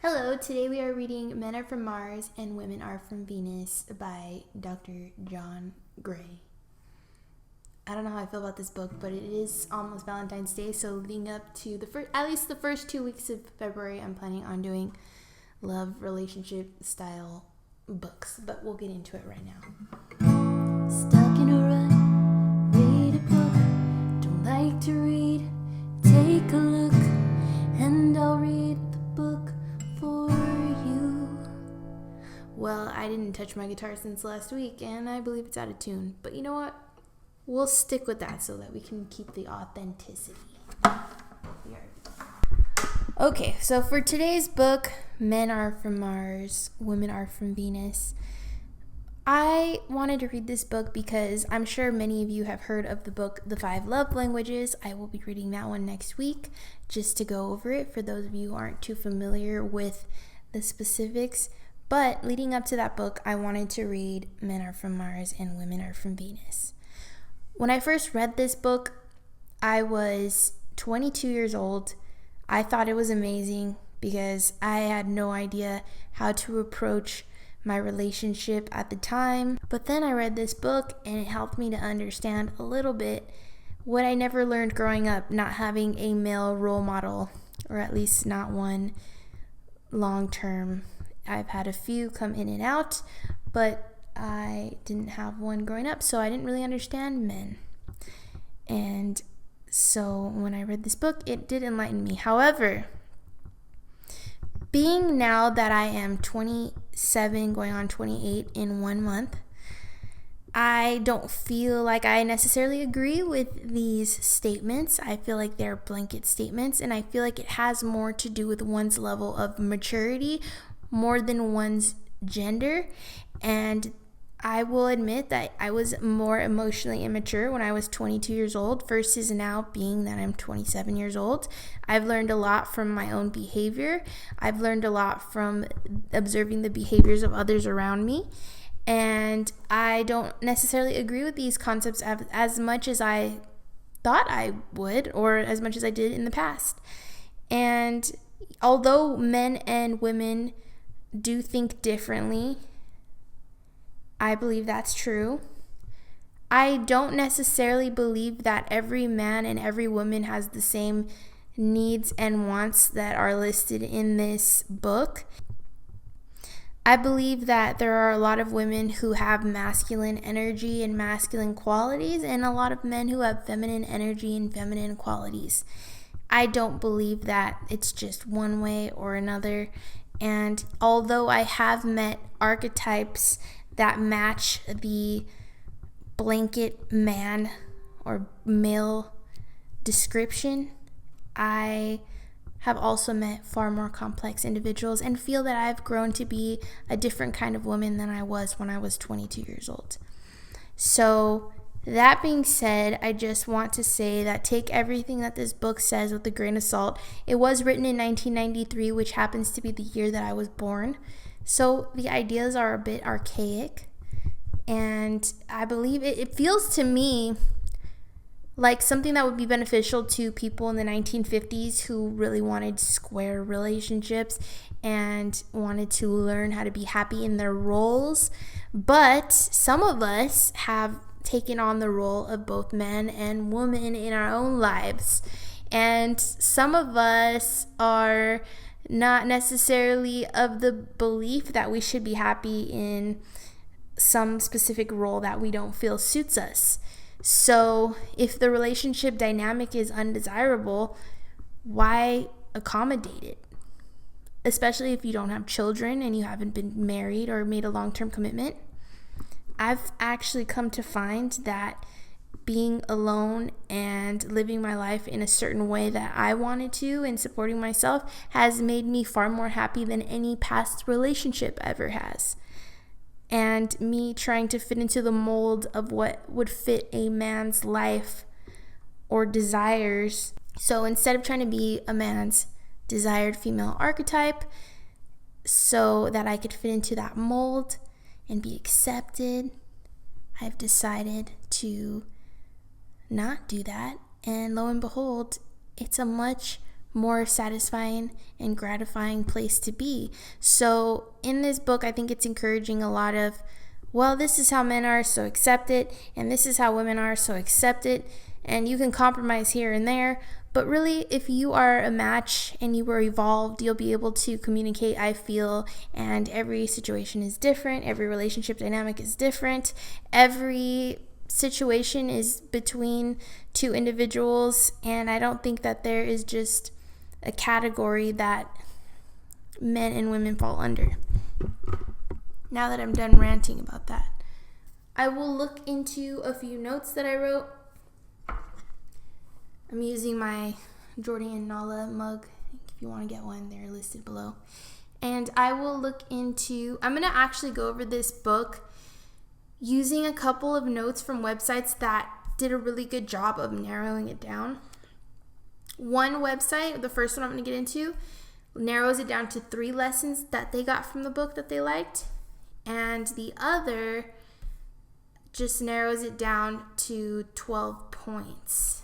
Hello, today we are reading Men Are From Mars and Women Are From Venus by Dr. John Gray. I don't know how I feel about this book, but it is almost Valentine's Day, so leading up to at least the first 2 weeks of February, I'm planning on doing love relationship style books, but we'll get into it right now. Stuck in a rut, read a book, don't like to read, take a look, and I'll read the book for you. Well, I didn't touch my guitar since last week, and I believe it's out of tune, but you know what? We'll stick with that so that we can keep the authenticity. Okay, so for today's book, Men Are From Mars, Women Are From Venus, I wanted to read this book because I'm sure many of you have heard of the book, The 5 Love Languages. I will be reading that one next week just to go over it for those of you who aren't too familiar with the specifics. But leading up to that book, I wanted to read Men Are From Mars and Women Are From Venus. When I first read this book, I was 22 years old. I thought it was amazing because I had no idea how to approach my relationship at the time. But then I read this book and it helped me to understand a little bit what I never learned growing up, not having a male role model, or at least not one long term. I've had a few come in and out, but I didn't have one growing up, so I didn't really understand men. And so when I read this book, it did enlighten me. However, being now that I am 27 going on 28 in 1 month, I don't feel like I necessarily agree with these statements. I feel like they're blanket statements, and I feel like it has more to do with one's level of maturity more than one's gender. And I will admit that I was more emotionally immature when I was 22 years old versus now being that I'm 27 years old. I've learned a lot from my own behavior. I've learned a lot from observing the behaviors of others around me. And I don't necessarily agree with these concepts as much as I thought I would, or as much as I did in the past. And although men and women do think differently, I believe that's true. I don't necessarily believe that every man and every woman has the same needs and wants that are listed in this book. I believe that there are a lot of women who have masculine energy and masculine qualities, and a lot of men who have feminine energy and feminine qualities. I don't believe that it's just one way or another. And although I have met archetypes that match the blanket man or male description, I have also met far more complex individuals and feel that I've grown to be a different kind of woman than I was when I was 22 years old. So that being said, I just want to say that take everything that this book says with a grain of salt. It was written in 1993, which happens to be the year that I was born. So the ideas are a bit archaic, and I believe it feels to me like something that would be beneficial to people in the 1950s who really wanted square relationships and wanted to learn how to be happy in their roles. But some of us have taken on the role of both man and woman in our own lives, and some of us are not necessarily of the belief that we should be happy in some specific role that we don't feel suits us. So if the relationship dynamic is undesirable, why accommodate it? Especially if you don't have children and you haven't been married or made a long-term commitment. I've actually come to find that being alone and living my life in a certain way that I wanted to and supporting myself has made me far more happy than any past relationship ever has. And me trying to fit into the mold of what would fit a man's life or desires. So instead of trying to be a man's desired female archetype so that I could fit into that mold and be accepted, I've decided to not do that. And lo and behold, it's a much more satisfying and gratifying place to be. So in this book, I think it's encouraging a lot of, well, this is how men are, so accept it, and this is how women are, so accept it, and you can compromise here and there. But really, if you are a match and you were evolved, you'll be able to communicate, I feel, and every situation is different, every relationship dynamic is different, every situation is between two individuals, and I don't think that there is just a category that men and women fall under. Now that I'm done ranting about that, I will look into a few notes that I wrote. I'm using my Jordan and Nala mug. If you want to get one, they're listed below. And I will look into, I'm going to actually go over this book using a couple of notes from websites that did a really good job of narrowing it down. One website, the first one I'm going to get into, narrows it down to 3 lessons that they got from the book that they liked. And the other just narrows it down to 12 points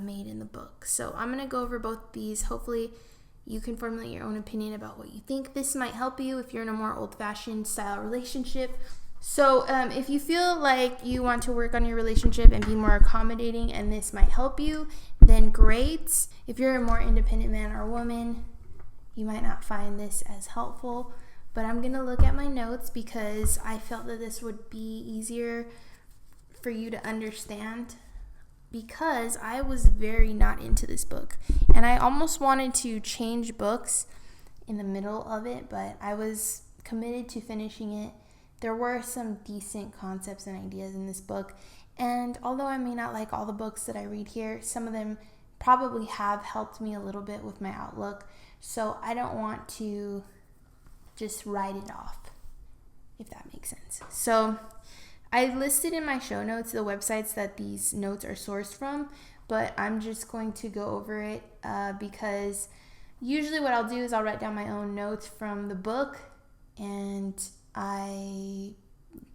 made in the book. So I'm going to go over both these. Hopefully you can formulate your own opinion about what you think. This might help you if you're in a more old-fashioned style relationship. So if you feel like you want to work on your relationship and be more accommodating and this might help you, then great. If you're a more independent man or woman, you might not find this as helpful. But I'm going to look at my notes because I felt that this would be easier for you to understand, because I was very not into this book. And I almost wanted to change books in the middle of it, but I was committed to finishing it. There were some decent concepts and ideas in this book, and although I may not like all the books that I read here, some of them probably have helped me a little bit with my outlook, so I don't want to just write it off, if that makes sense. So I listed in my show notes the websites that these notes are sourced from, but I'm just going to go over it because usually what I'll do is I'll write down my own notes from the book, and I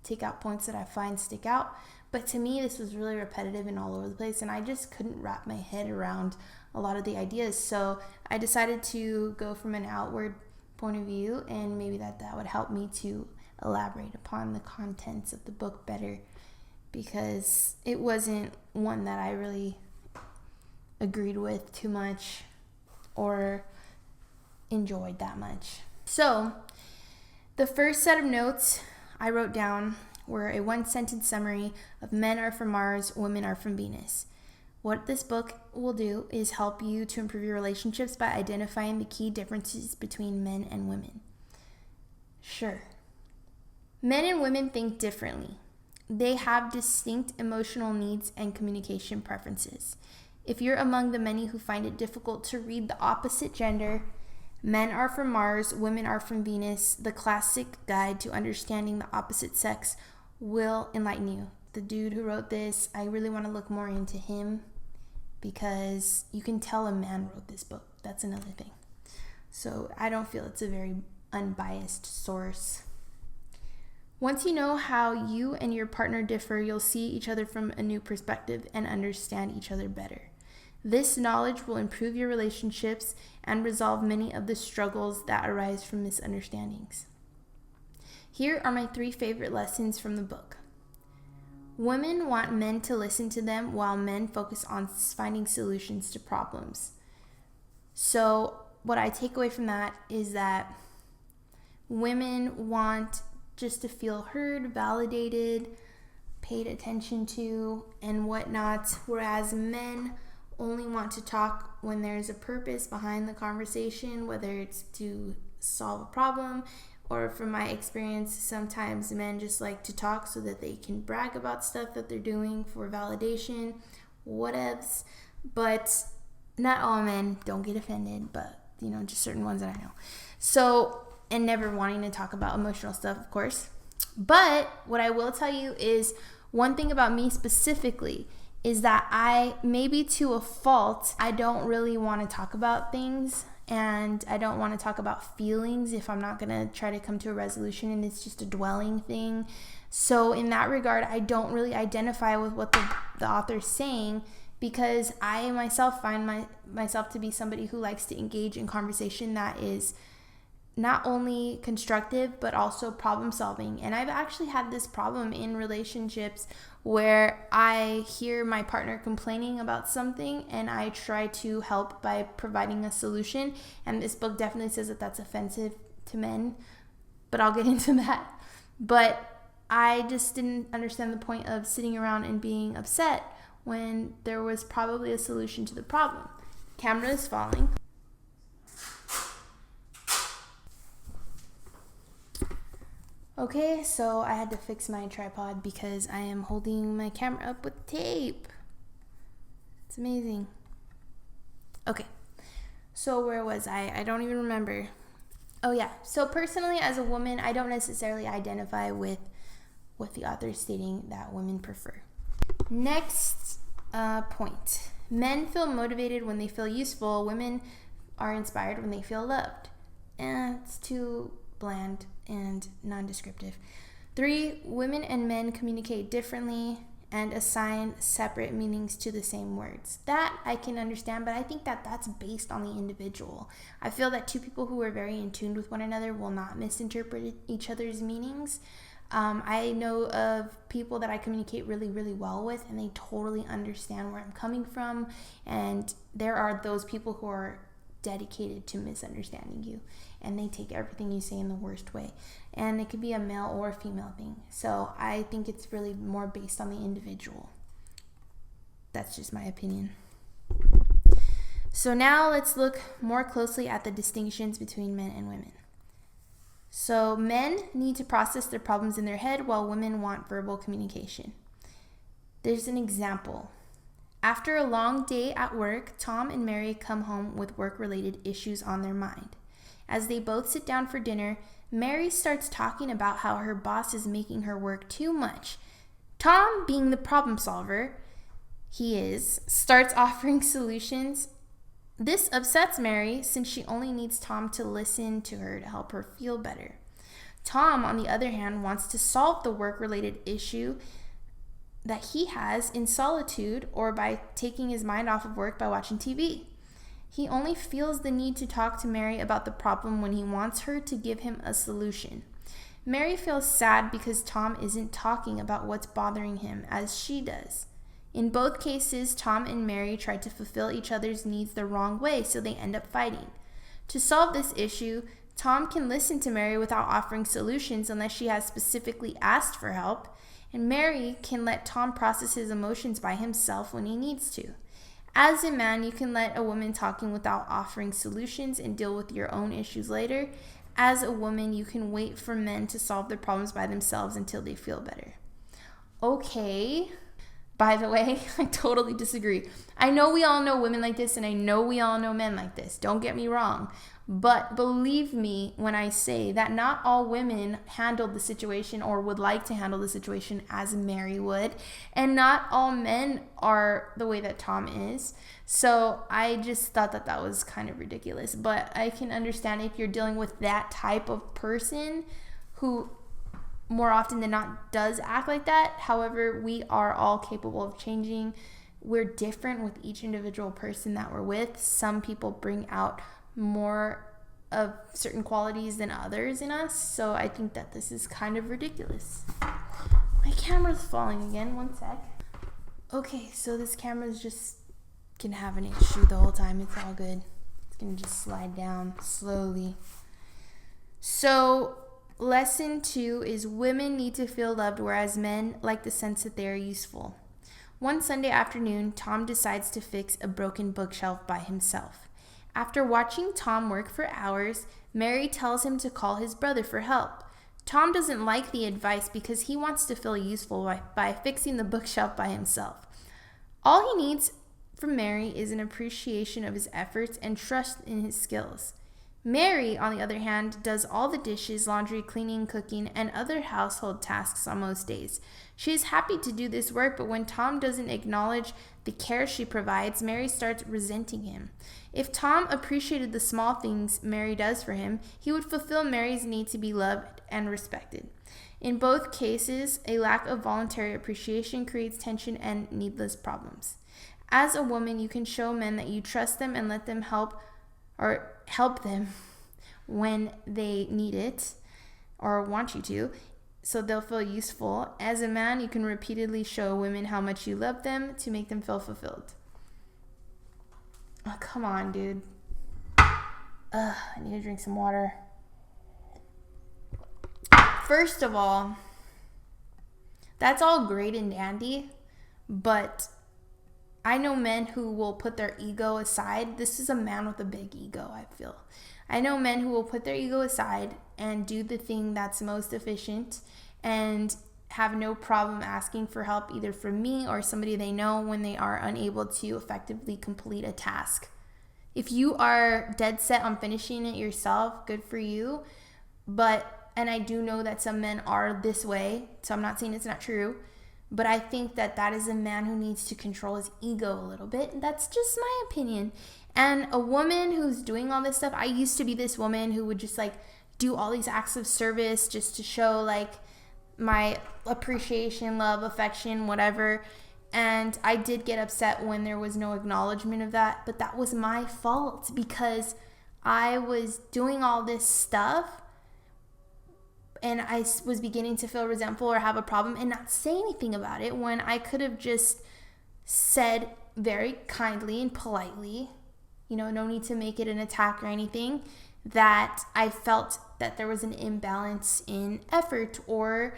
take out points that I find stick out. But to me, this was really repetitive and all over the place, and I just couldn't wrap my head around a lot of the ideas. So I decided to go from an outward point of view, and maybe that would help me to elaborate upon the contents of the book better, because it wasn't one that I really agreed with too much or enjoyed that much. So the first set of notes I wrote down were a 1-sentence summary of men are from Mars, women are from Venus. What this book will do is help you to improve your relationships by identifying the key differences between men and women. Sure. Men and women think differently. They have distinct emotional needs and communication preferences. If you're among the many who find it difficult to read the opposite gender, Men Are From Mars, Women Are From Venus, the classic guide to understanding the opposite sex, will enlighten you. The dude who wrote this, I really want to look more into him, because you can tell a man wrote this book. That's another thing. So I don't feel it's a very unbiased source. Once you know how you and your partner differ, you'll see each other from a new perspective and understand each other better. This knowledge will improve your relationships and resolve many of the struggles that arise from misunderstandings. Here are my 3 favorite lessons from the book. Women want men to listen to them, while men focus on finding solutions to problems. So what I take away from that is that women want just to feel heard, validated, paid attention to, and whatnot, whereas men only want to talk when there's a purpose behind the conversation, whether it's to solve a problem, or from my experience, sometimes men just like to talk so that they can brag about stuff that they're doing for validation, whatevs. But not all men, don't get offended, but just certain ones that I know. So, and never wanting to talk about emotional stuff, of course. But what I will tell you is, one thing about me specifically is that I, maybe to a fault, I don't really want to talk about things, and I don't want to talk about feelings if I'm not going to try to come to a resolution and it's just a dwelling thing. So in that regard, I don't really identify with what the author's saying, because I myself find myself to be somebody who likes to engage in conversation that is not only constructive but also problem solving. And I've actually had this problem in relationships where I hear my partner complaining about something and I try to help by providing a solution. And this book definitely says that that's offensive to men, but I'll get into that. But I just didn't understand the point of sitting around and being upset when there was probably a solution to the problem. Camera is falling. Okay, so I had to fix my tripod because I am holding my camera up with tape. It's amazing. Okay, so where was I? I don't even remember. Oh yeah, so personally as a woman, I don't necessarily identify with what the author is stating that women prefer. Next point. Men feel motivated when they feel useful. Women are inspired when they feel loved. It's too bland and non-descriptive. 3, women and men communicate differently and assign separate meanings to the same words. That I can understand, but I think that that's based on the individual. I feel that two people who are very in tune with one another will not misinterpret each other's meanings. I know of people that I communicate really, really well with, and they totally understand where I'm coming from, and there are those people who are dedicated to misunderstanding you, and they take everything you say in the worst way, and it could be a male or a female thing. So I think it's really more based on the individual. That's just my opinion. So now let's look more closely at the distinctions between men and women. So men need to process their problems in their head, while women want verbal communication. There's an example. After a long day at work, Tom and Mary come home with work-related issues on their mind. As they both sit down for dinner, Mary starts talking about how her boss is making her work too much. Tom, being the problem solver he is, starts offering solutions. This upsets Mary since she only needs Tom to listen to her to help her feel better. Tom, on the other hand, wants to solve the work-related issue that he has in solitude or by taking his mind off of work by watching TV. He only feels the need to talk to Mary about the problem when he wants her to give him a solution. Mary feels sad because Tom isn't talking about what's bothering him as she does. In both cases, Tom and Mary try to fulfill each other's needs the wrong way, so they end up fighting. To solve this issue, Tom can listen to Mary without offering solutions unless she has specifically asked for help, and Mary can let Tom process his emotions by himself when he needs to. As a man, you can let a woman talking without offering solutions and deal with your own issues later. As a woman, you can wait for men to solve their problems by themselves until they feel better. Okay. By the way, I totally disagree. I know we all know women like this, and I know we all know men like this. Don't get me wrong. But believe me when I say that not all women handled the situation or would like to handle the situation as Mary would. And not all men are the way that Tom is. So I just thought that that was kind of ridiculous. But I can understand if you're dealing with that type of person who more often than not does act like that. However, we are all capable of changing. We're different with each individual person that we're with. Some people bring out more of certain qualities than others in us. So I think that this is kind of ridiculous. My camera's falling again. One sec. Okay, so this camera's just gonna have an issue the whole time. It's all good. It's gonna just slide down slowly. So lesson 2 is women need to feel loved, whereas men like the sense that they are useful. One Sunday afternoon, Tom decides to fix a broken bookshelf by himself. After watching Tom work for hours, Mary tells him to call his brother for help. Tom doesn't like the advice because he wants to feel useful by fixing the bookshelf by himself. All he needs from Mary is an appreciation of his efforts and trust in his skills. Mary, on the other hand, does all the dishes, laundry, cleaning, cooking, and other household tasks on most days. She is happy to do this work, but when Tom doesn't acknowledge the care she provides, Mary starts resenting him. If Tom appreciated the small things Mary does for him, he would fulfill Mary's need to be loved and respected. In both cases, a lack of voluntary appreciation creates tension and needless problems. As a woman, you can show men that you trust them and let them help them when they need it or want you to, so they'll feel useful. As a man, you can repeatedly show women how much you love them to make them feel fulfilled. Oh, come on, dude. I need to drink some water. First of all, that's all great and dandy, but I know men who will put their ego aside. This is a man with a big ego, I feel. I know men who will put their ego aside and do the thing that's most efficient and have no problem asking for help either from me or somebody they know when they are unable to effectively complete a task. If you are dead set on finishing it yourself, good for you. And I do know that some men are this way, so I'm not saying it's not true, but I think that is a man who needs to control his ego a little bit. That's just my opinion. And a woman who's doing all this stuff, I used to be this woman who would just like do all these acts of service just to show like my appreciation, love, affection, whatever. And I did get upset when there was no acknowledgement of that, but that was my fault because I was doing all this stuff and I was beginning to feel resentful or have a problem and not say anything about it when I could have just said very kindly and politely, no need to make it an attack or anything, that I felt that there was an imbalance in effort or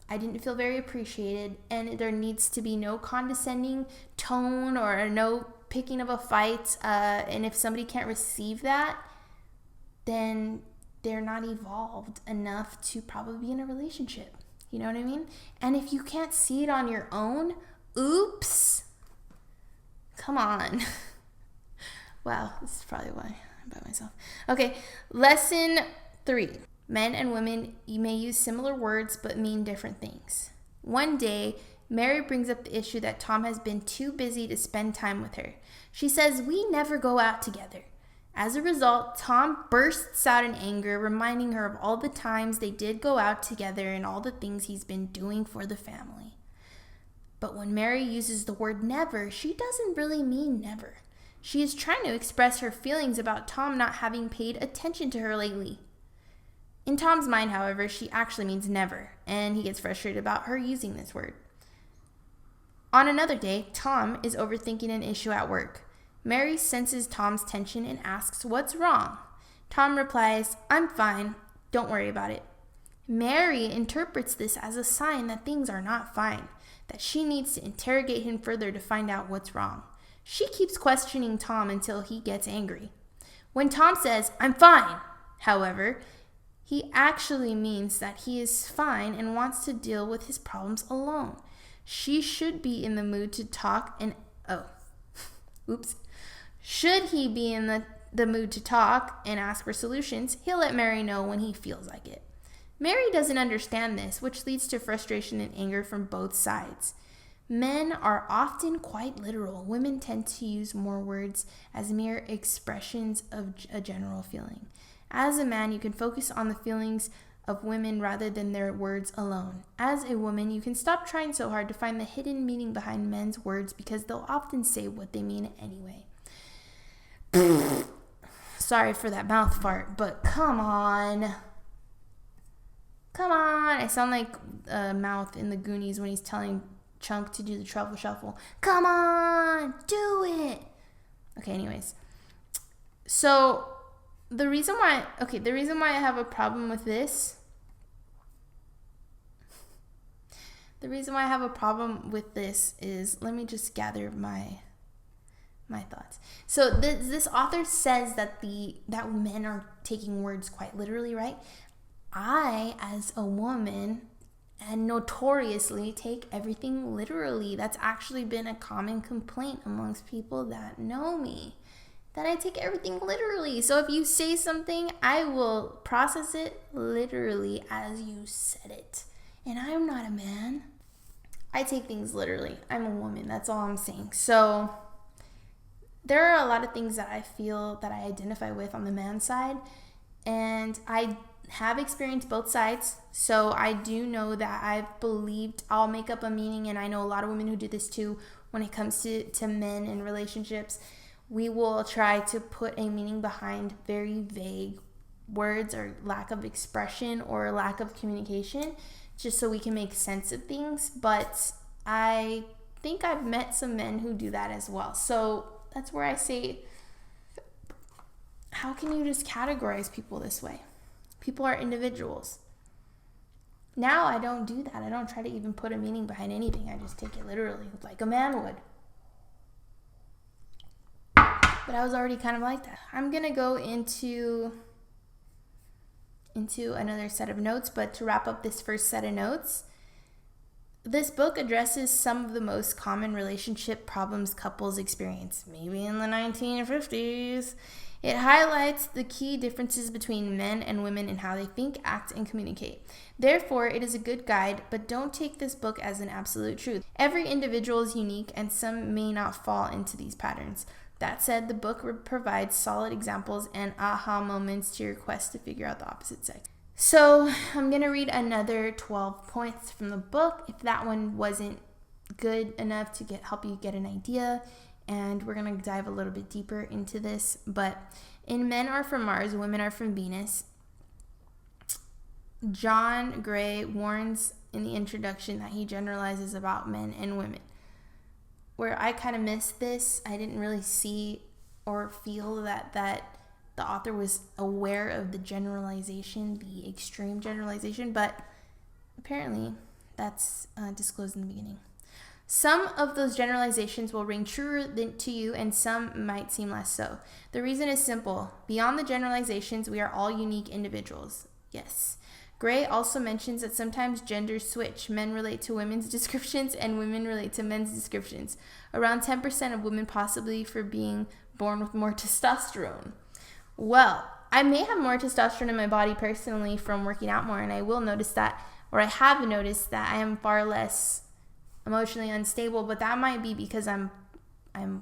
I didn't feel very appreciated, and there needs to be no condescending tone or no picking of a fight. And if somebody can't receive that, then they're not evolved enough to probably be in a relationship. You know what I mean? And if you can't see it on your own, oops. Come on. Wow, this is probably why I'm by myself. Okay, lesson 3. Men and women, you may use similar words but mean different things. One day, Mary brings up the issue that Tom has been too busy to spend time with her. She says, "We never go out together." As a result, Tom bursts out in anger, reminding her of all the times they did go out together and all the things he's been doing for the family. But when Mary uses the word never, she doesn't really mean never. She is trying to express her feelings about Tom not having paid attention to her lately. In Tom's mind, however, she actually means never, and he gets frustrated about her using this word. On another day, Tom is overthinking an issue at work. Mary senses Tom's tension and asks, "What's wrong?" Tom replies, "I'm fine. Don't worry about it." Mary interprets this as a sign that things are not fine, that she needs to interrogate him further to find out what's wrong. She keeps questioning Tom until he gets angry. When Tom says, "I'm fine," however, he actually means that he is fine and wants to deal with his problems alone. She should be in the mood to talk Should he be in the mood to talk and ask for solutions, he'll let Mary know when he feels like it. Mary doesn't understand this, which leads to frustration and anger from both sides. Men are often quite literal. Women tend to use more words as mere expressions of a general feeling. As a man, you can focus on the feelings of women rather than their words alone. As a woman, you can stop trying so hard to find the hidden meaning behind men's words because they'll often say what they mean anyway. Sorry for that mouth fart, but come on. Come on. I sound like a mouth in the Goonies when he's telling Chunk to do the truffle shuffle. Come on, do it. Okay, anyways. So the reason why I have a problem with this, is, let me just gather my thoughts. So this author says that men are taking words quite literally, right? I, as a woman, and notoriously take everything literally. That's actually been a common complaint amongst people that know me, that I take everything literally. So if you say something, I will process it literally as you said it. And I'm not a man. I take things literally. I'm a woman. That's all I'm saying. So there are a lot of things that I feel that I identify with on the man side, and I have experienced both sides. So I do know that I've believed I'll make up a meaning, and I know a lot of women who do this too, when it comes to men and relationships, we will try to put a meaning behind very vague words or lack of expression or lack of communication just so we can make sense of things. But I think I've met some men who do that as well. So that's where I say, how can you just categorize people this way? People are individuals. Now I don't do that. I don't try to even put a meaning behind anything. I just take it literally, like a man would. But I was already kind of like that. I'm going to go into another set of notes, but to wrap up this first set of notes, this book addresses some of the most common relationship problems couples experience, maybe in the 1950s. It highlights the key differences between men and women in how they think, act, and communicate. Therefore, it is a good guide, but don't take this book as an absolute truth. Every individual is unique, and some may not fall into these patterns. That said, the book provides solid examples and aha moments to your quest to figure out the opposite sex. So I'm going to read another 12 points from the book if that one wasn't good enough to help you get an idea. And we're going to dive a little bit deeper into this. But in Men Are From Mars, Women Are From Venus, John Gray warns in the introduction that he generalizes about men and women. Where I kind of missed this, I didn't really see or feel that the author was aware of the generalization, the extreme generalization, but apparently that's disclosed in the beginning. Some of those generalizations will ring truer to you, and some might seem less so. The reason is simple. Beyond the generalizations, we are all unique individuals. Yes. Gray also mentions that sometimes genders switch. Men relate to women's descriptions and women relate to men's descriptions. Around 10% of women possibly for being born with more testosterone. Well, I may have more testosterone in my body personally from working out more, and I will notice that, or I have noticed that I am far less emotionally unstable, but that might be because I'm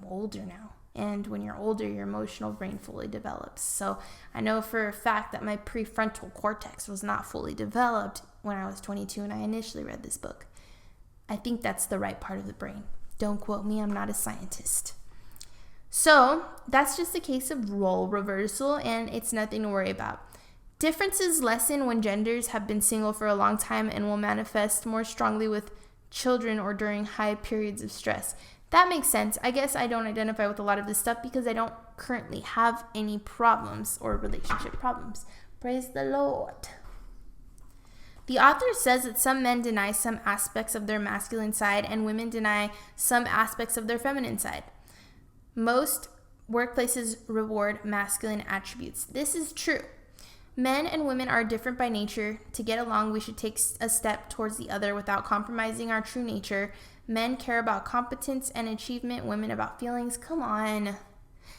older now. And when you're older, your emotional brain fully develops. So I know for a fact that my prefrontal cortex was not fully developed when I was 22 and I initially read this book. I think that's the right part of the brain. Don't quote me, I'm not a scientist. So that's just a case of role reversal, and it's nothing to worry about. Differences lessen when genders have been single for a long time and will manifest more strongly with children or during high periods of stress. That makes sense. I guess I don't identify with a lot of this stuff because I don't currently have any problems or relationship problems. Praise the Lord. The author says that some men deny some aspects of their masculine side and women deny some aspects of their feminine side. Most workplaces reward masculine attributes. This is true. Men and women are different by nature. To get along, we should take a step towards the other without compromising our true nature. Men care about competence and achievement, women about feelings. Come on.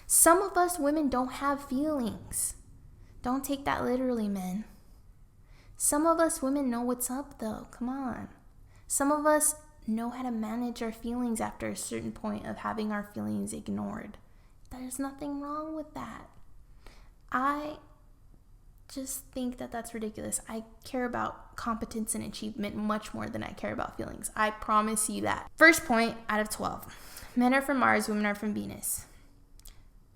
Some of us women don't have feelings. Don't take that literally, men. Some of us women know what's up, though. Come on. Some of us know how to manage our feelings after a certain point of having our feelings ignored. There's nothing wrong with that. I just think that that's ridiculous. I care about competence and achievement much more than I care about feelings. I promise you that. First point out of 12. Men are from Mars, women are from Venus.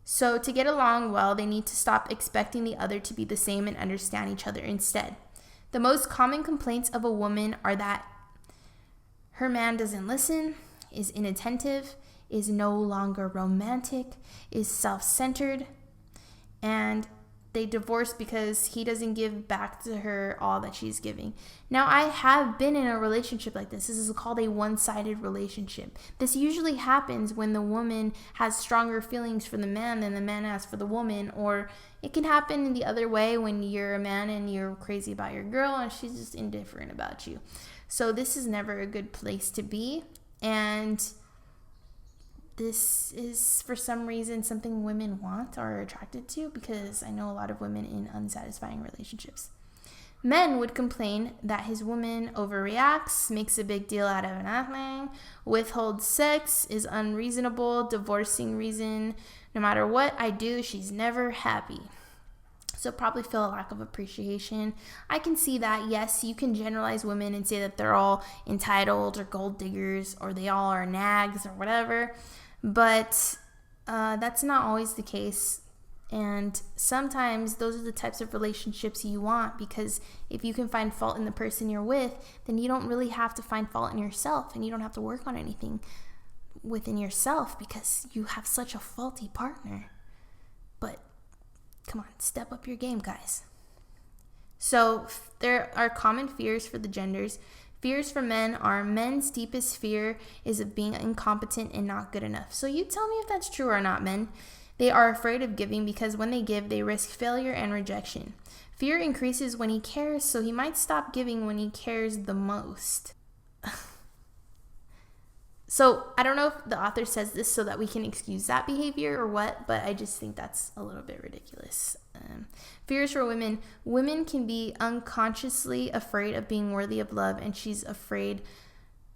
So to get along well, they need to stop expecting the other to be the same and understand each other instead. The most common complaints of a woman are that her man doesn't listen, is inattentive, is no longer romantic, is self-centered, and they divorce because he doesn't give back to her all that she's giving. Now, I have been in a relationship like this. This is called a one-sided relationship. This usually happens when the woman has stronger feelings for the man than the man has for the woman, or it can happen in the other way when you're a man and you're crazy about your girl and she's just indifferent about you. So this is never a good place to be, and this is, for some reason, something women want or are attracted to, because I know a lot of women in unsatisfying relationships. Men would complain that his woman overreacts, makes a big deal out of nothing, withholds sex, is unreasonable, divorcing reason. No matter what I do, she's never happy. So probably feel a lack of appreciation. I can see that. Yes, you can generalize women and say that they're all entitled or gold diggers or they all are nags or whatever. But that's not always the case. And sometimes those are the types of relationships you want, because if you can find fault in the person you're with, then you don't really have to find fault in yourself, and you don't have to work on anything within yourself because you have such a faulty partner. But come on, step up your game, guys. So there are common fears for the genders. Fears for men are: men's deepest fear is of being incompetent and not good enough. So you tell me if that's true or not, men. They are afraid of giving because when they give, they risk failure and rejection. Fear increases when he cares, so he might stop giving when he cares the most. So I don't know if the author says this so that we can excuse that behavior or what, but I just think that's a little bit ridiculous. Fears for women. Women can be unconsciously afraid of being worthy of love, and she's afraid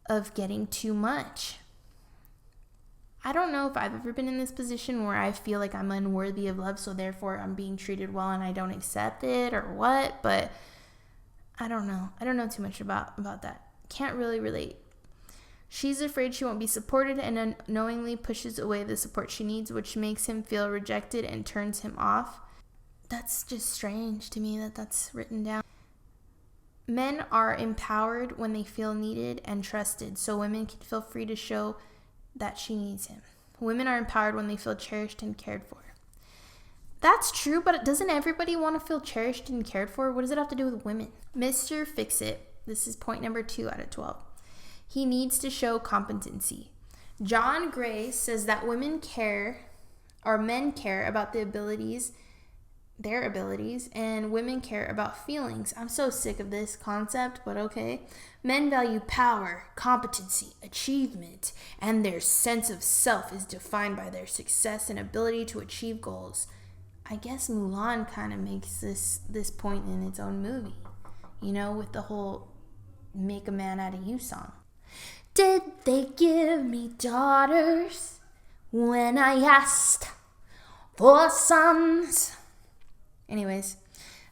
of getting too much. I don't know if I've ever been in this position where I feel like I'm unworthy of love, so therefore I'm being treated well and I don't accept it or what, but I don't know. I don't know too much about that. Can't really relate. She's afraid she won't be supported and unknowingly pushes away the support she needs, which makes him feel rejected and turns him off. That's just strange to me that that's written down. Men are empowered when they feel needed and trusted, so women can feel free to show that she needs him. Women are empowered when they feel cherished and cared for. That's true, but doesn't everybody want to feel cherished and cared for? What does it have to do with women? Mr. Fix-It. This is point number 2 out of 12. He needs to show competency. John Gray says that men care about their abilities, and women care about feelings. I'm so sick of this concept, but okay. Men value power, competency, achievement, and their sense of self is defined by their success and ability to achieve goals. I guess Mulan kind of makes this point in its own movie, with the whole "Make a Man Out of You" song. Did they give me daughters when I asked for sons? Anyways,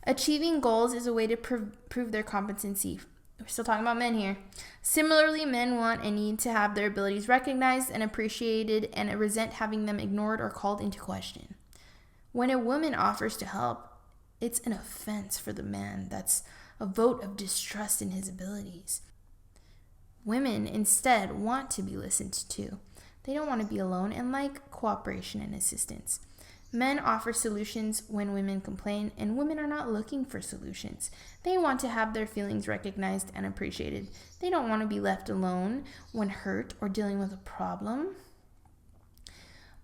achieving goals is a way to prove their competency. We're still talking about men here. Similarly, men want and need to have their abilities recognized and appreciated, and resent having them ignored or called into question. When a woman offers to help, it's an offense for the man. That's a vote of distrust in his abilities. Women instead want to be listened to. They don't want to be alone and like cooperation and assistance. Men offer solutions when women complain, and women are not looking for solutions. They want to have their feelings recognized and appreciated. They don't want to be left alone when hurt or dealing with a problem.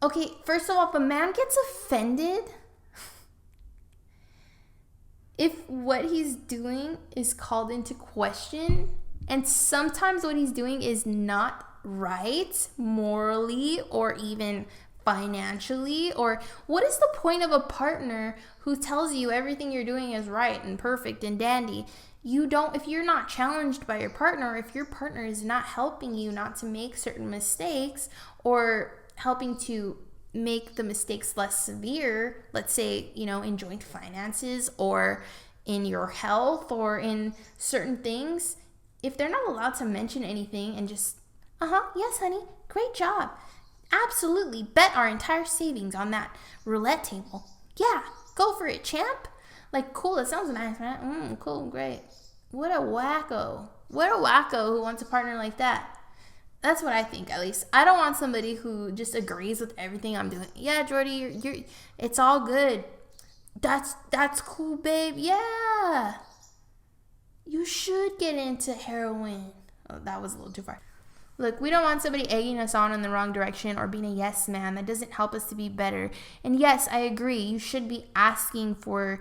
Okay, first of all, if a man gets offended, if what he's doing is called into question, and sometimes what he's doing is not right morally or even financially, or what is the point of a partner who tells you everything you're doing is right and perfect and dandy? If you're not challenged by your partner, if your partner is not helping you not to make certain mistakes or helping to make the mistakes less severe, let's say, in joint finances or in your health or in certain things, if they're not allowed to mention anything and just, yes, honey, great job. Absolutely, bet our entire savings on that roulette table. Yeah, go for it, champ. Like, cool, that sounds nice, man. Cool, great. What a wacko. What a wacko who wants a partner like that. That's what I think, at least. I don't want somebody who just agrees with everything I'm doing. Yeah, Jordy, you're it's all good. That's cool, babe. Yeah. You should get into heroin. Oh, that was a little too far. Look, we don't want somebody egging us on in the wrong direction or being a yes man. That doesn't help us to be better. And yes, I agree. You should be asking for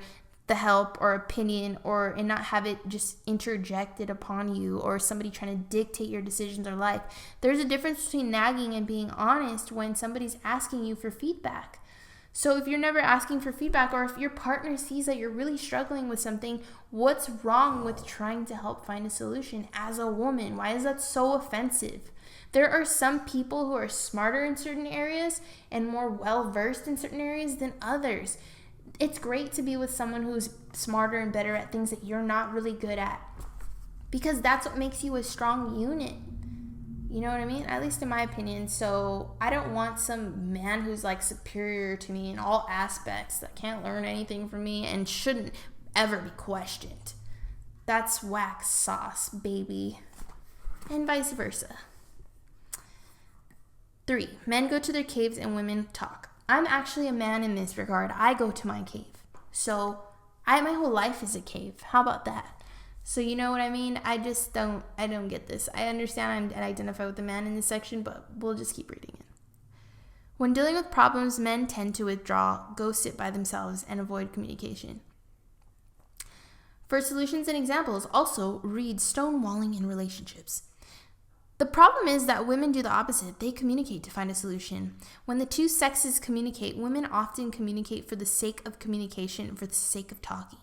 the help or opinion and not have it just interjected upon you or somebody trying to dictate your decisions or life. There's a difference between nagging and being honest when somebody's asking you for feedback. So if you're never asking for feedback, or if your partner sees that you're really struggling with something, what's wrong with trying to help find a solution as a woman? Why is that so offensive? There are some people who are smarter in certain areas and more well-versed in certain areas than others. It's great to be with someone who's smarter and better at things that you're not really good at, because that's what makes you a strong unit. You know what I mean? At least in my opinion. So I don't want some man who's like superior to me in all aspects, that can't learn anything from me and shouldn't ever be questioned. That's wax sauce, baby. And vice versa. 3. Men go to their caves and women talk. I'm actually a man in this regard. I go to my cave. So my whole life is a cave. How about that? So you know what I mean? I don't get this. I understand I identify with the man in this section, but we'll just keep reading it. When dealing with problems, men tend to withdraw, go sit by themselves, and avoid communication. For solutions and examples, also read Stonewalling in Relationships. The problem is that women do the opposite. They communicate to find a solution. When the two sexes communicate, women often communicate for the sake of communication, for the sake of talking.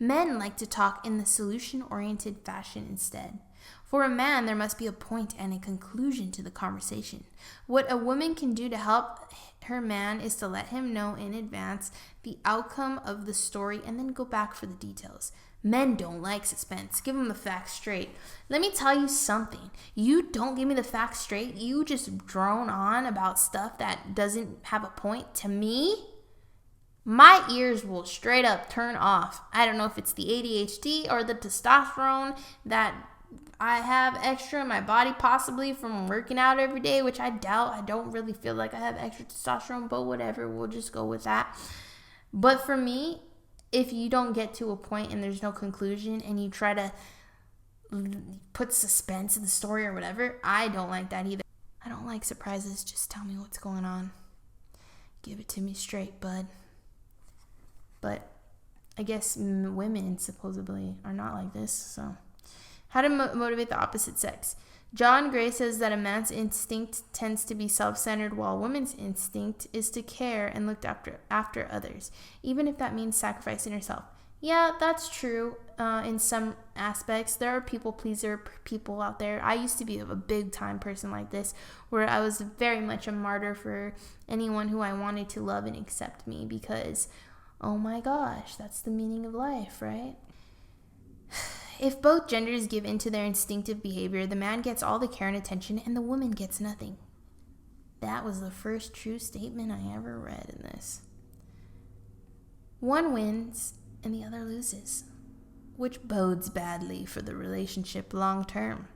Men like to talk in the solution-oriented fashion instead. For a man, there must be a point and a conclusion to the conversation. What a woman can do to help her man is to let him know in advance the outcome of the story and then go back for the details. Men don't like suspense. Give them the facts straight. Let me tell you something. You don't give me the facts straight, you just drone on about stuff that doesn't have a point to me, my ears will straight up turn off. I don't know if it's the ADHD or the testosterone that I have extra in my body, possibly from working out every day, which I doubt. I don't really feel like I have extra testosterone, but whatever, we'll just go with that. But for me, if you don't get to a point and there's no conclusion and you try to put suspense in the story or whatever, I don't like that either. I don't like surprises. Just tell me what's going on. Give it to me straight, bud. But I guess women supposedly are not like this. So how to motivate the opposite sex. John Gray says that a man's instinct tends to be self-centered, while a woman's instinct is to care and look after others, even if that means sacrificing herself. Yeah, that's true in some aspects. There are people pleaser people out there. I used to be a big time person like this, where I was very much a martyr for anyone who I wanted to love and accept me, because, oh my gosh, that's the meaning of life, right? If both genders give into their instinctive behavior, the man gets all the care and attention and the woman gets nothing. That was the first true statement I ever read in this. One wins and the other loses, which bodes badly for the relationship long term.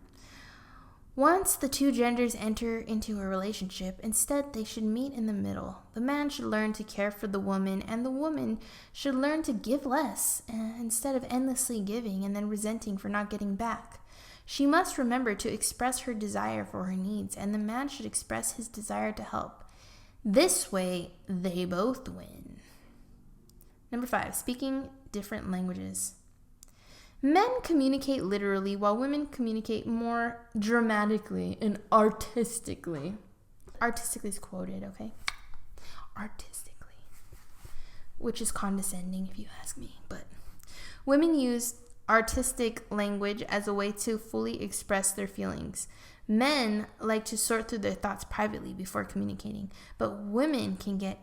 Once the two genders enter into a relationship, instead they should meet in the middle. The man should learn to care for the woman, and the woman should learn to give less instead of endlessly giving and then resenting for not getting back. She must remember to express her desire for her needs, and the man should express his desire to help. This way, they both win. Number 5, speaking different languages. Men communicate literally, while women communicate more dramatically and artistically. Artistically is quoted, okay? Artistically. Which is condescending if you ask me. But women use artistic language as a way to fully express their feelings. Men like to sort through their thoughts privately before communicating. But women can get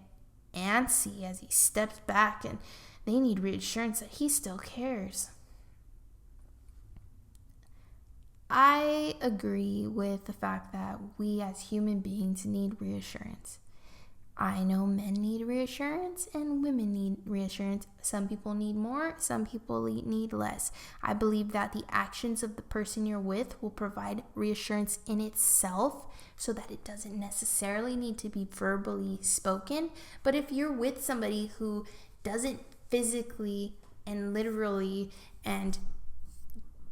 antsy as he steps back, and they need reassurance that he still cares. I agree with the fact that we as human beings need reassurance. I know men need reassurance and women need reassurance. Some people need more, some people need less. I believe that the actions of the person you're with will provide reassurance in itself, so that it doesn't necessarily need to be verbally spoken. But if you're with somebody who doesn't physically and literally and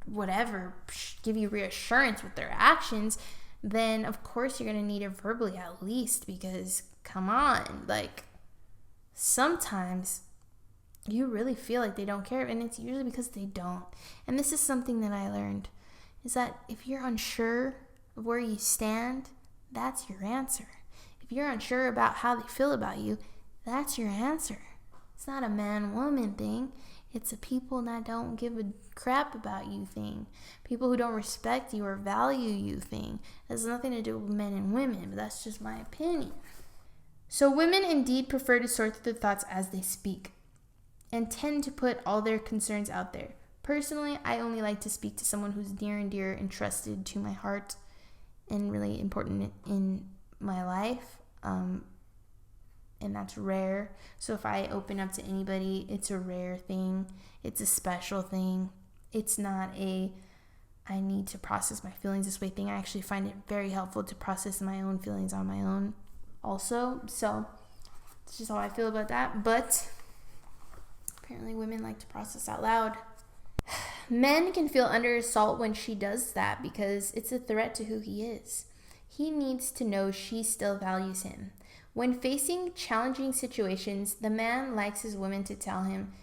whatever give you reassurance with their actions, then of course you're going to need it verbally at least, because come on, like sometimes you really feel like they don't care, and it's usually because they don't. And this is something that I learned, is that if you're unsure of where you stand, that's your answer. If you're unsure about how they feel about you, that's your answer. It's not a man-woman thing. It's a people that don't give a crap about you thing. People who don't respect you or value you thing. It has nothing to do with men and women, but that's just my opinion. So women indeed prefer to sort through their thoughts as they speak. and tend to put all their concerns out there. Personally, I only like to speak to someone who's near and dear and trusted to my heart and really important in my life. And that's rare. So if I open up to anybody, it's a rare thing. It's a special thing. It's not a I need to process my feelings this way thing. I actually find it very helpful to process my own feelings on my own also. So that's just how I feel about that. But apparently women like to process out loud. Men can feel under assault when she does that because it's a threat to who he is. He needs to know she still values him. When facing challenging situations, the man likes his woman to tell him,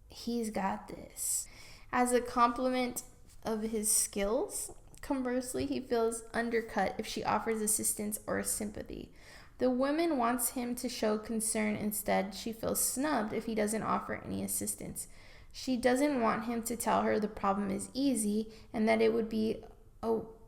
he's got this, as a compliment of his skills. Conversely, he feels undercut if she offers assistance or sympathy. The woman wants him to show concern. Instead, she feels snubbed if he doesn't offer any assistance. She doesn't want him to tell her the problem is easy and that it would be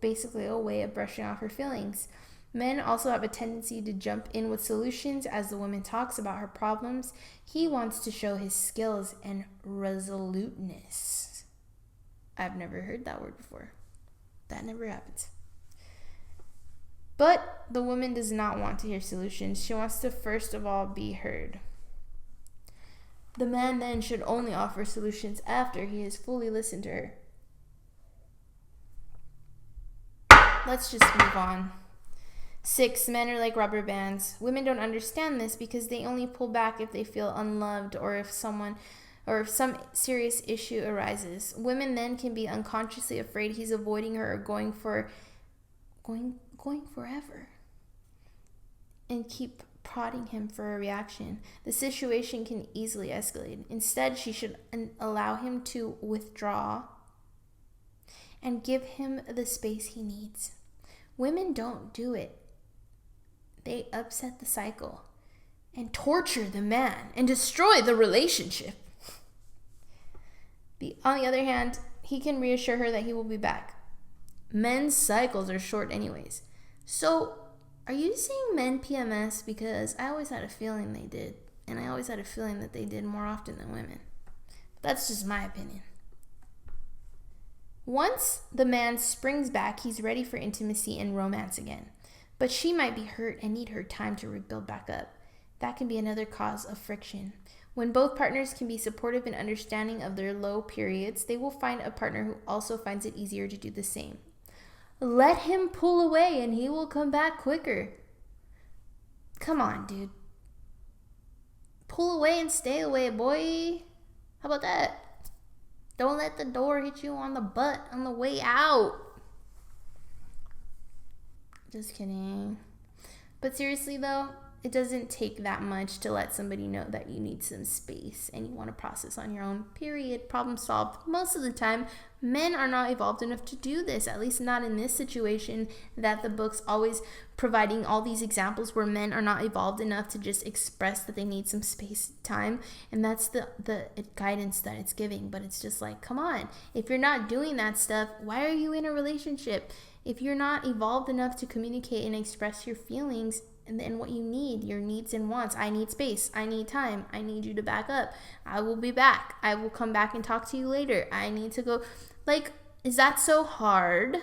basically a way of brushing off her feelings. Men also have a tendency to jump in with solutions as the woman talks about her problems. He wants to show his skills and resoluteness. I've never heard that word before. That never happens. But the woman does not want to hear solutions. She wants to first of all be heard. The man then should only offer solutions after he has fully listened to her. Let's just move on. 6, men are like rubber bands. Women don't understand this because they only pull back if they feel unloved or if some serious issue arises. Women then can be unconsciously afraid he's avoiding her or going forever and keep prodding him for a reaction. The situation can easily escalate. Instead, she should allow him to withdraw and give him the space he needs. Women don't do it. They upset the cycle and torture the man and destroy the relationship. On the other hand, he can reassure her that he will be back. Men's cycles are short anyways. So, are you saying men PMS? Because I always had a feeling they did. And I always had a feeling that they did more often than women. That's just my opinion. Once the man springs back, he's ready for intimacy and romance again. But she might be hurt and need her time to rebuild back up. That can be another cause of friction. When both partners can be supportive and understanding of their low periods, they will find a partner who also finds it easier to do the same. Let him pull away and he will come back quicker. Come on, dude. Pull away and stay away, boy. How about that? Don't let the door hit you on the butt on the way out. Just kidding. But seriously though, it doesn't take that much to let somebody know that you need some space and you want to process on your own. Period. Problem solved. Most of the time, men are not evolved enough to do this, at least not in this situation that the book's always providing all these examples where men are not evolved enough to just express that they need some space and time. And that's the guidance that it's giving. But it's just like, come on. If you're not doing that stuff, why are you in a relationship? If you're not evolved enough to communicate and express your feelings, and then what you need, your needs and wants. I need space. I need time. I need you to back up. I will be back. I will come back and talk to you later. I need to go. Like, is that so hard?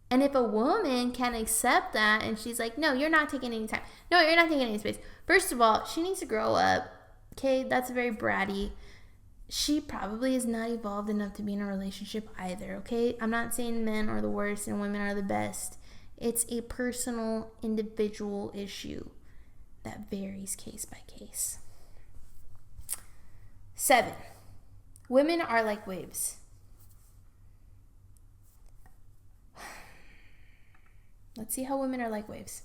And if a woman can accept that and she's like, no, you're not taking any time. No, you're not taking any space. First of all, she needs to grow up. Okay, that's very bratty. She probably is not evolved enough to be in a relationship either, okay? I'm not saying men are the worst and women are the best. It's a personal, individual issue that varies case by case. 7, women are like waves. Let's see how women are like waves.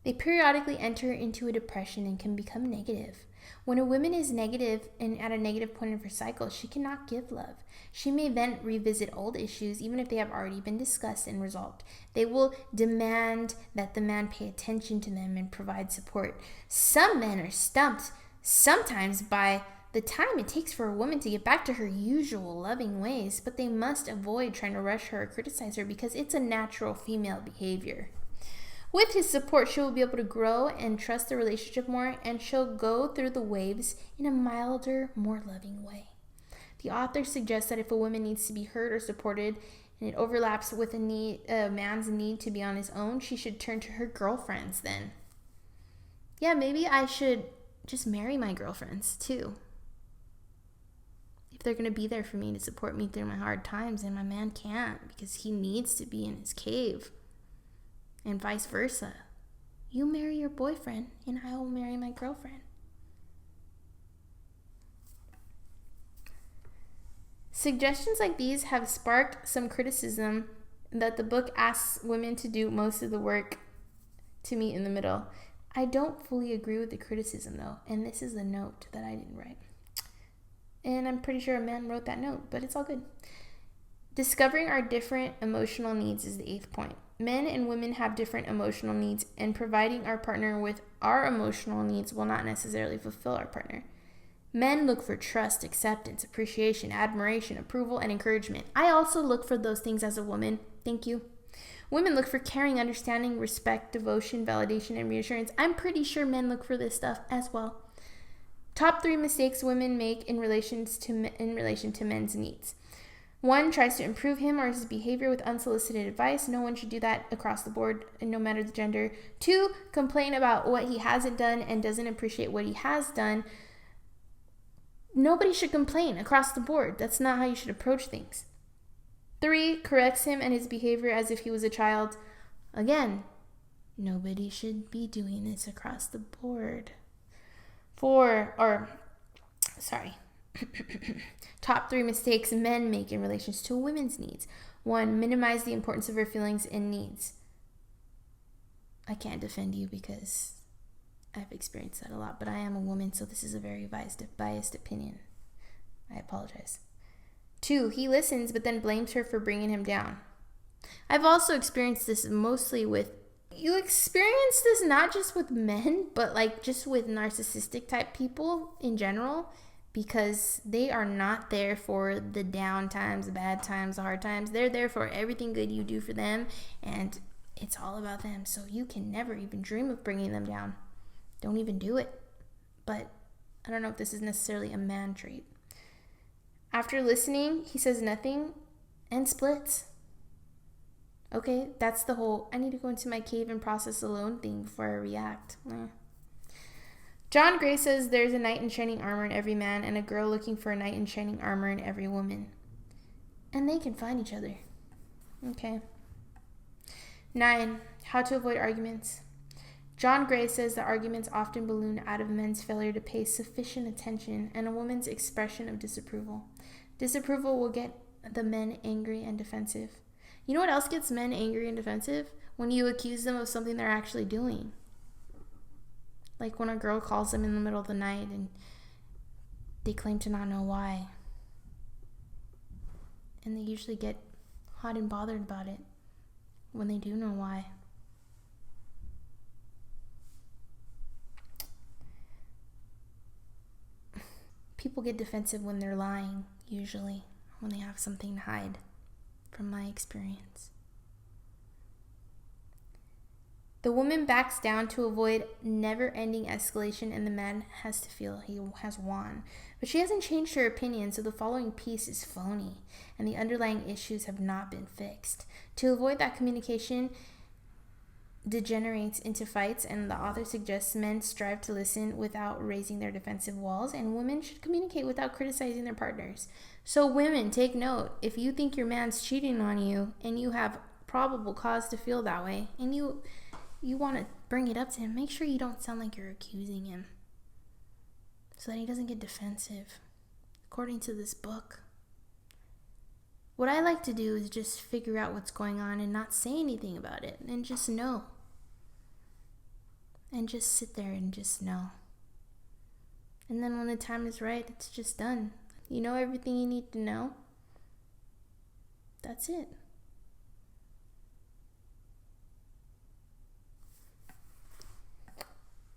They periodically enter into a depression and can become negative. When a woman is negative and at a negative point of her cycle, she cannot give love. She may then revisit old issues, even if they have already been discussed and resolved. They will demand that the man pay attention to them and provide support. Some men are stumped sometimes by the time it takes for a woman to get back to her usual loving ways, but they must avoid trying to rush her or criticize her because it's a natural female behavior. With his support, she will be able to grow and trust the relationship more, and she'll go through the waves in a milder, more loving way. The author suggests that if a woman needs to be heard or supported, and it overlaps with a man's need to be on his own, she should turn to her girlfriends then. Yeah, maybe I should just marry my girlfriends too. If they're going to be there for me to support me through my hard times, and my man can't because he needs to be in his cave, and vice versa. You marry your boyfriend and I will marry my girlfriend. Suggestions like these have sparked some criticism that the book asks women to do most of the work to meet in the middle. I don't fully agree with the criticism though, and this is a note that I didn't write. And I'm pretty sure a man wrote that note, but it's all good. Discovering our different emotional needs is the 8th point. Men and women have different emotional needs, and providing our partner with our emotional needs will not necessarily fulfill our partner. Men look for trust, acceptance, appreciation, admiration, approval, and encouragement. I also look for those things as a woman. Thank you. Women look for caring, understanding, respect, devotion, validation, and reassurance. I'm pretty sure men look for this stuff as well. Top 3 mistakes women make in relation to men's needs. 1, tries to improve him or his behavior with unsolicited advice. No one should do that across the board, and no matter the gender. 2, complain about what he hasn't done and doesn't appreciate what he has done. Nobody should complain across the board. That's not how you should approach things. 3, corrects him and his behavior as if he was a child. Again, nobody should be doing this across the board. Top 3 mistakes men make in relation to women's needs. 1, minimize the importance of her feelings and needs. I can't defend you because I've experienced that a lot, but I am a woman, so this is a very biased opinion. I apologize. 2, he listens but then blames her for bringing him down. I've also experienced this mostly with, you experience this not just with men, but like just with narcissistic type people in general, because they are not there for the down times, the bad times, the hard times. They're there for everything good you do for them, and it's all about them. So you can never even dream of bringing them down. Don't even do it. But I don't know if this is necessarily a man trait. After listening, he says nothing and splits. Okay, that's the whole I need to go into my cave and process alone thing before I react. John Gray says there's a knight in shining armor in every man and a girl looking for a knight in shining armor in every woman. And they can find each other. Okay. 9, how to avoid arguments. John Gray says that arguments often balloon out of men's failure to pay sufficient attention and a woman's expression of disapproval. Disapproval will get the men angry and defensive. You know what else gets men angry and defensive? When you accuse them of something they're actually doing. Like when a girl calls them in the middle of the night and they claim to not know why. And they usually get hot and bothered about it when they do know why. People get defensive when they're lying, usually, when they have something to hide, from my experience. The woman backs down to avoid never-ending escalation, and the man has to feel he has won. But she hasn't changed her opinion, so the following piece is phony, and the underlying issues have not been fixed. To avoid that, communication degenerates into fights, and the author suggests men strive to listen without raising their defensive walls, and women should communicate without criticizing their partners. So women, take note. If you think your man's cheating on you, and you have probable cause to feel that way, and you want to bring it up to him, make sure you don't sound like you're accusing him so that he doesn't get defensive. According to this book, what I like to do is just figure out what's going on and not say anything about it and just know. And just sit there and just know. And then when the time is right, it's just done. You know everything you need to know. That's it.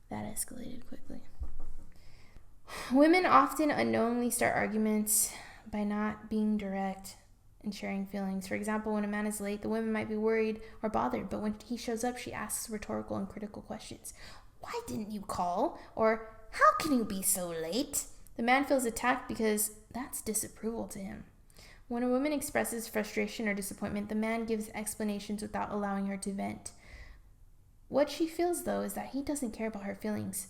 That escalated quickly. Women often unknowingly start arguments by not being direct and sharing feelings. For example, when a man is late, the woman might be worried or bothered, but when he shows up, she asks rhetorical and critical questions. Why didn't you call? Or how can you be so late? The man feels attacked because that's disapproval to him. When a woman expresses frustration or disappointment, the man gives explanations without allowing her to vent. What she feels, though, is that he doesn't care about her feelings.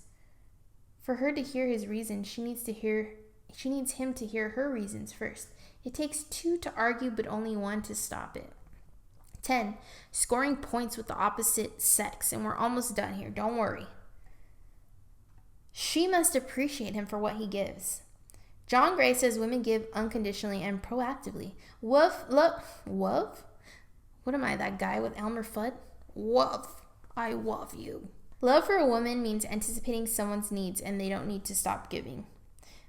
For her to hear his reasons, she needs him to hear her reasons first. It takes two to argue, but only one to stop it. 10. Scoring points with the opposite sex. And we're almost done here. Don't worry. She must appreciate him for what he gives. John Gray says women give unconditionally and proactively. Woof, look, woof? What am I, that guy with Elmer Fudd? Woof, I love you. Love for a woman means anticipating someone's needs and they don't need to stop giving.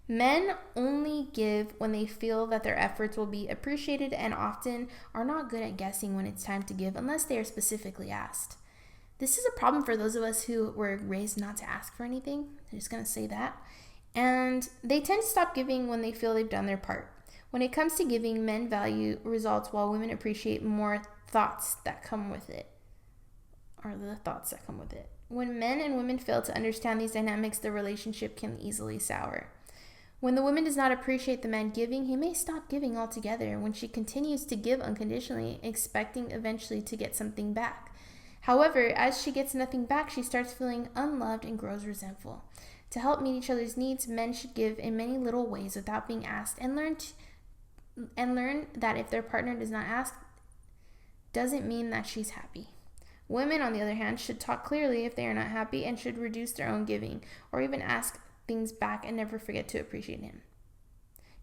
Men only give when they feel that their efforts will be appreciated and often are not good at guessing when it's time to give unless they are specifically asked. This is a problem for those of us who were raised not to ask for anything. I'm just going to say that. And they tend to stop giving when they feel they've done their part. When it comes to giving, men value results while women appreciate more thoughts that come with it. Or the thoughts that come with it. When men and women fail to understand these dynamics, the relationship can easily sour. When the woman does not appreciate the man giving, he may stop giving altogether. When she continues to give unconditionally, expecting eventually to get something back. However, as she gets nothing back, she starts feeling unloved and grows resentful. To help meet each other's needs, men should give in many little ways without being asked and learn that if their partner does not ask, doesn't mean that she's happy. Women, on the other hand, should talk clearly if they are not happy and should reduce their own giving or even ask things back and never forget to appreciate him.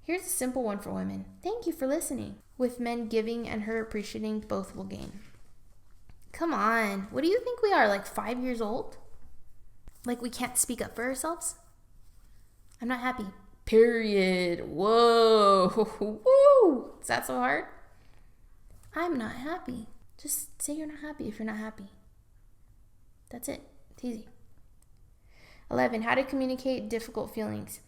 Here's a simple one for women. Thank you for listening. With men giving and her appreciating, both will gain. Come on. What do you think we are, like 5 years old? Like we can't speak up for ourselves? I'm not happy. Period. Whoa. Woo. Is that so hard? I'm not happy. Just say you're not happy if you're not happy. That's it. It's easy. 11. How to communicate difficult feelings.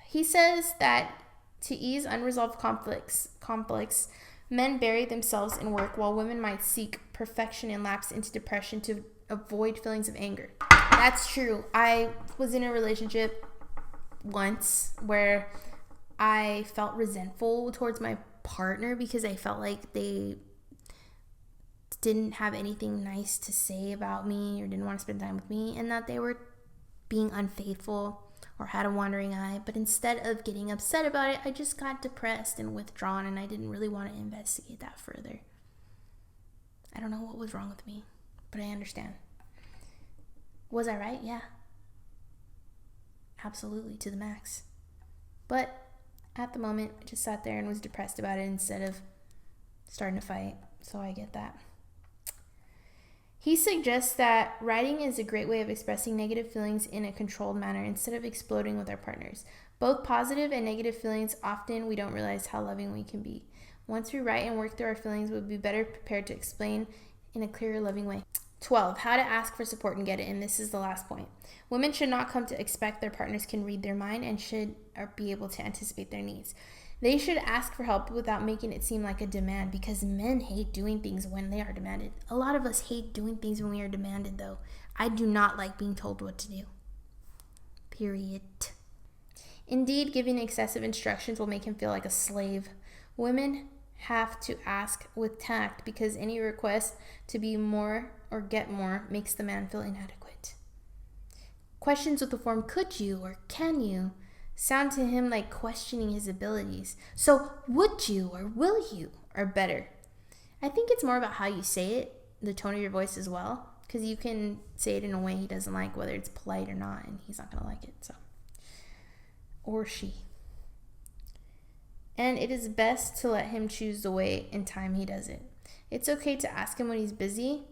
He says that to ease unresolved conflicts, men bury themselves in work while women might seek perfection and lapse into depression to avoid feelings of anger. That's true. I was in a relationship once where I felt resentful towards my partner because I felt like they didn't have anything nice to say about me or didn't want to spend time with me, and that they were being unfaithful or had a wandering eye. But instead of getting upset about it, I just got depressed and withdrawn, and I didn't really want to investigate that further. I don't know what was wrong with me, but I understand. Was I right? Yeah. Absolutely, to the max. But at the moment, I just sat there and was depressed about it instead of starting to fight. So I get that. He suggests that writing is a great way of expressing negative feelings in a controlled manner instead of exploding with our partners. Both positive and negative feelings, often we don't realize how loving we can be. Once we write and work through our feelings, we'll be better prepared to explain in a clear, loving way. 12. How to ask for support and get it. And this is the last point. Women should not come to expect their partners can read their mind and should be able to anticipate their needs. They should ask for help without making it seem like a demand, because men hate doing things when they are demanded. A lot of us hate doing things when we are demanded, though. I do not like being told what to do. Period. Indeed, giving excessive instructions will make him feel like a slave. Women have to ask with tact, because any request to be more or get more makes the man feel inadequate. Questions with the form "could you" or "can you" sound to him like questioning his abilities. So "would you" or "will you" are better. I think it's more about how you say it, the tone of your voice as well, because you can say it in a way he doesn't like, whether it's polite or not, and he's not going to like it. So, or she. And it is best to let him choose the way and time he does it. It's okay to ask him when he's busy,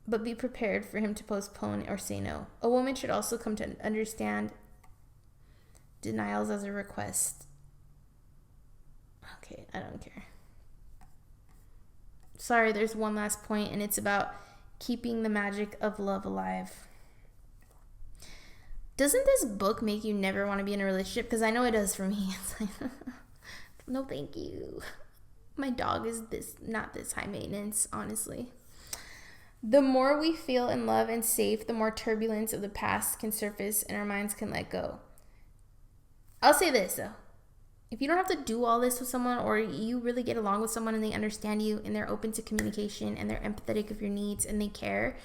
but be prepared for him to postpone or say no. A woman should also come to understand denials as a request. Okay, I don't care. Sorry, there's one last point, and it's about keeping the magic of love alive. Doesn't this book make you never want to be in a relationship? Because I know it does for me. It's like, no, thank you. My dog is not this high maintenance, honestly. The more we feel in love and safe, the more turbulence of the past can surface and our minds can let go. I'll say this, though. If you don't have to do all this with someone, or you really get along with someone and they understand you and they're open to communication and they're empathetic of your needs and they care,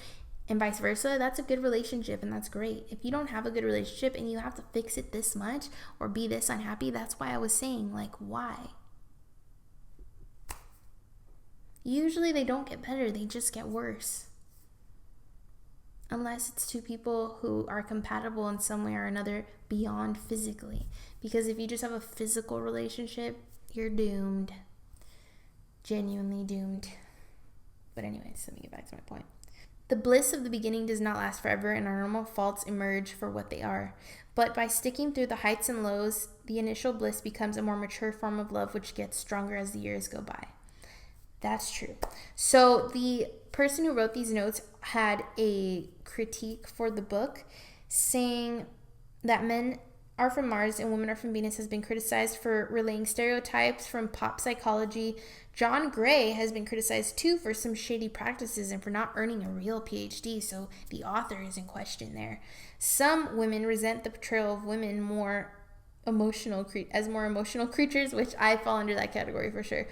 and vice versa, that's a good relationship and that's great. If you don't have a good relationship and you have to fix it this much or be this unhappy, that's why I was saying, like, why? Usually they don't get better, they just get worse. Unless it's two people who are compatible in some way or another beyond physically. Because if you just have a physical relationship, you're doomed. Genuinely doomed. But anyways, let me get back to my point. The bliss of the beginning does not last forever, and our normal faults emerge for what they are. But by sticking through the heights and lows, the initial bliss becomes a more mature form of love, which gets stronger as the years go by. That's true. So the person who wrote these notes had a critique for the book, saying that men are from Mars and women are from Venus has been criticized for relaying stereotypes from pop psychology. John Gray has been criticized too for some shady practices and for not earning a real PhD, so the author is in question there. Some women resent the portrayal of women as more emotional creatures, which I fall under that category for sure.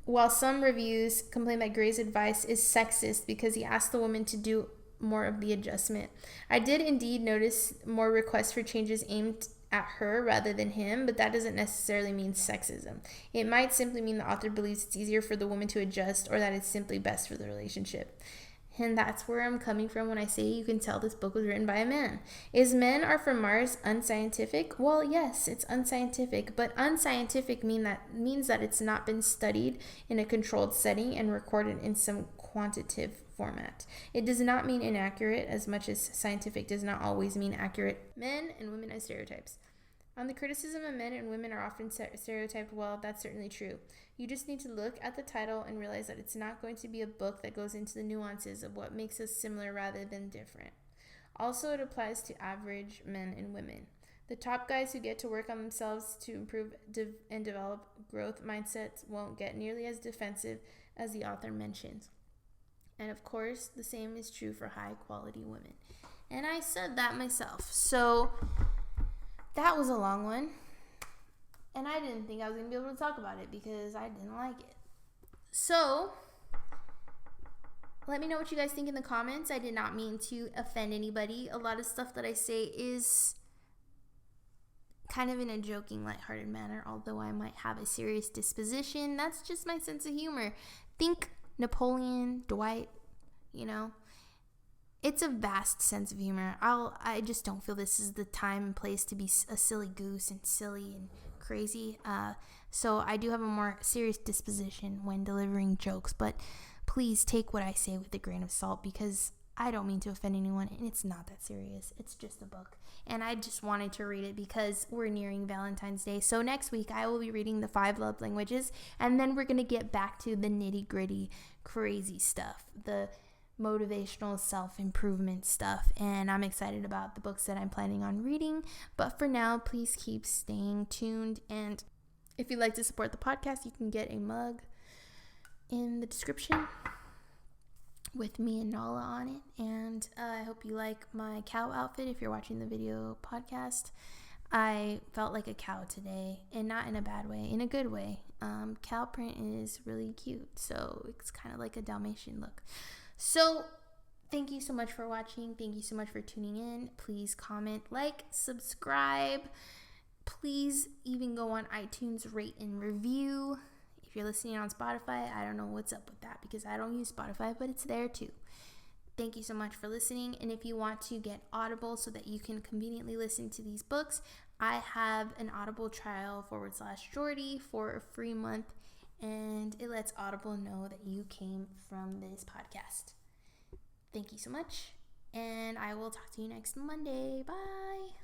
While some reviews complain that Gray's advice is sexist because he asked the woman to do more of the adjustment. I did indeed notice more requests for changes aimed at her rather than him, but that doesn't necessarily mean sexism. It might simply mean the author believes it's easier for the woman to adjust, or that it's simply best for the relationship. And that's where I'm coming from when I say you can tell this book was written by a man. Is Men Are From Mars unscientific? Well, yes, it's unscientific, but unscientific means that it's not been studied in a controlled setting and recorded in some quantitative format. It does not mean inaccurate, as much as scientific does not always mean accurate. Men and women as stereotypes. On the criticism of men and women are often stereotyped, well, that's certainly true. You just need to look at the title and realize that it's not going to be a book that goes into the nuances of what makes us similar rather than different. Also, it applies to average men and women. The top guys who get to work on themselves to improve and develop growth mindsets won't get nearly as defensive as the author mentions. And of course, the same is true for high quality women. And I said that myself. So that was a long one. And I didn't think I was going to be able to talk about it because I didn't like it. So let me know what you guys think in the comments. I did not mean to offend anybody. A lot of stuff that I say is kind of in a joking, lighthearted manner, although I might have a serious disposition. That's just my sense of humor. Think Napoleon, Dwight, It's a vast sense of humor. I just don't feel this is the time and place to be a silly goose and silly and crazy. So I do have a more serious disposition when delivering jokes, but please take what I say with a grain of salt because I don't mean to offend anyone and it's not that serious. It's just a book. And I just wanted to read it because we're nearing Valentine's Day. So next week I will be reading the 5 love languages and then we're going to get back to the nitty-gritty crazy stuff. The motivational self-improvement stuff, and I'm excited about the books that I'm planning on reading. But for now, please keep staying tuned, and if you'd like to support the podcast, you can get a mug in the description with me and Nala on it. And I hope you like my cow outfit if you're watching the video podcast. I felt like a cow today, and not in a bad way, in a good way. Cow print is really cute, so it's kind of like a Dalmatian look. So, thank you so much for watching. Thank you so much for tuning in. Please comment, like, subscribe. Please even go on iTunes, rate and review. If you're listening on Spotify, I don't know what's up with that because I don't use Spotify, but it's there too. Thank you so much for listening. And if you want to get Audible so that you can conveniently listen to these books, I have an Audible trial /Jordy for a free month. And it lets Audible know that you came from this podcast. Thank you so much, and I will talk to you next Monday. Bye.